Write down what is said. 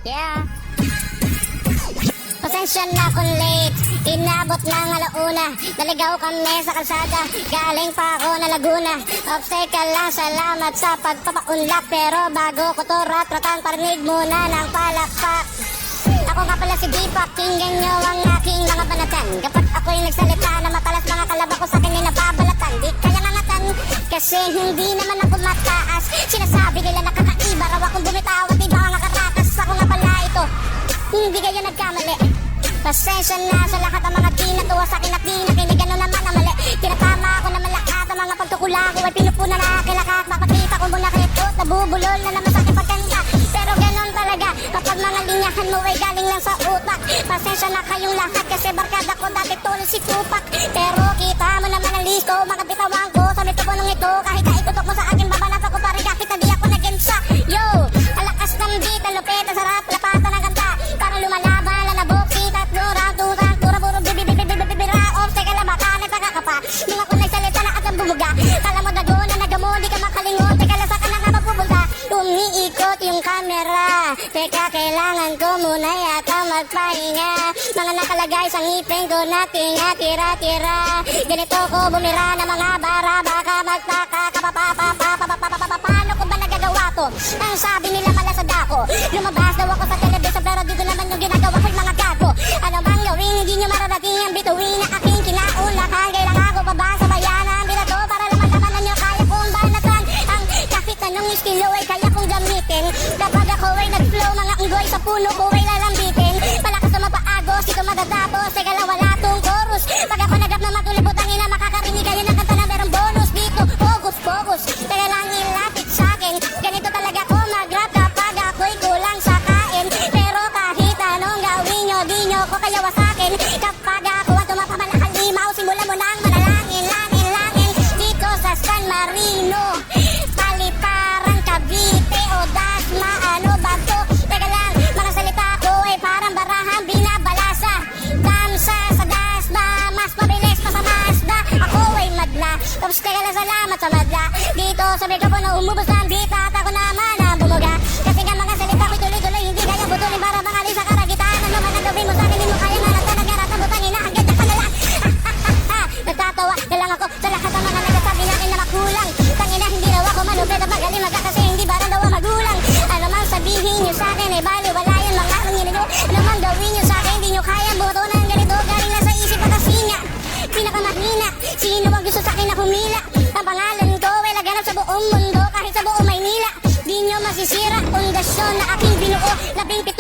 Yeah. Pasensya na kung late, inabot ng alauna. Naligaw kami sa kalsada, galing pa ako na Laguna. Obstacle lang, salamat sa pagpapaunlak. Pero bago ko to ratratan, parinig muna ng palakpak. Ako nga pala si Deepak, tingnan nyo ang aking mga banatan. Kapag ako'y nagsalita na matalas, mga kalaba ko sa akin ay nababalatan. Di kaya ngangatan, kasi hindi naman ako mataas. Sinasabi nila nakakaiba, raw akong bumitaw at iba ang nakatakas. Ako nga pala ito, hindi kayo nagkamali. Pasensya na sa lahat ng mga kinatuwa sa akin at di nakinig, ano naman ang mali. Tinatama ako naman lahat ang mga pagkukula ko ay pinupunan na kilakak. Mapakita ko muna kahit nabubulol na naman sa aking pagkanta. Pero ganon talaga kapag mga linyahan mo ay galing lang sa utak. Pasensya na kayong lahat kasi barkada ko dati tol si Tupac. Pero kita mo naman ang listo, mga bitawan ko sa mitoponong ito. Kahit na itutok mo sa akin babanasa ko pare kahit na di ako nagensa. Yo, alakas ng beat, ang lupit, ang sarap, lapatan ng kanta. Parang lumalaban, lanabok, sitat, lurang, tutang, tura, puro, bibibibibibibira. Off, teka lang, baka nagpakakapa. Nung ako nagsalita na at ang bumuga. Kala mo dago na nagamo, di ka makalingon. Teka lang, saan ka na nga magpupunta? Umiikot yung camera. Teka, kailangan ko muna yata magpahinga. Mga nakalagay sa ngipin ko na tira-tira. Ganito ko bumira ng mga bara. Baka magtaka paano ko ba nagagawa to? Ang sabi nila malasad ako. Lumabas daw ako sa telebisyon pero dito naman yung ginagawa ko'y mga gago. Ano bang gawin? Hindi nyo mararating ang bituin na aking kinaulakan. Kailangan ko pa ba sa bayanan? Binato para laman-lamanan nyo kaya kong banatan. Ang kahit anong estilo ay kaya kong gamitin. Kapag ako ay nag-flow, mga unggoy sa puno ko ay lalambitin. Palakas na mapaagos, dito matatapos. Teka lang, wala tong chorus. Pag ako nag-rap na matulibutang ina, makakarinig kayo ng kanta na merong bonus dito. Focus, teka lang ilapit sa'kin. Ganito talaga ko mag-rap kapag ako'y kulang sa kain. Pero kahit anong gawin nyo, di nyo ko kaya wasakin. Kapag ako ang tumapamalakan limaw, simula mo nang manalangin, langin dito sa San Marino, Paliparan, Cavite o Dasma, ano ba to? Teka lang, mga salita ko ay parang barahang binabalasa. Damsa sa Dasma, mas mabilis pa sa Mazda. Ako ay madla, tapos teka lang salamat sa madla. Dito sa mikropono umubos na ang beat at ako naman ang bumuga. Kasi nga mga salita ko'y tuloy-tuloy, hindi kaya butulin para mangali sa karagitan. Ano man ang gawin mo sa akin, hindi mo kaya nga nagtanag-arat ang butangin na ang ganda ka na lang. Nagtatawa na lang ako sa lahat ng mga nagsasabi natin na makulang. Tangina, hindi raw ako malupit at magaling kasi hindi ba daw ang magulang. Ano man sabihin nyo sa akin ay bali wala yun mga nanginito. Ano man gawin nyo sa akin, hindi nyo kaya buto ng ganito. Galing na sa isip at asinga, pinakamahina. Sino ang gusto sa akin na humila? Ang pangalan ko ay laganap sa buong mundo, kahit sa buong Maynila. Di nyo masisira pundasyon na aking binuo. 17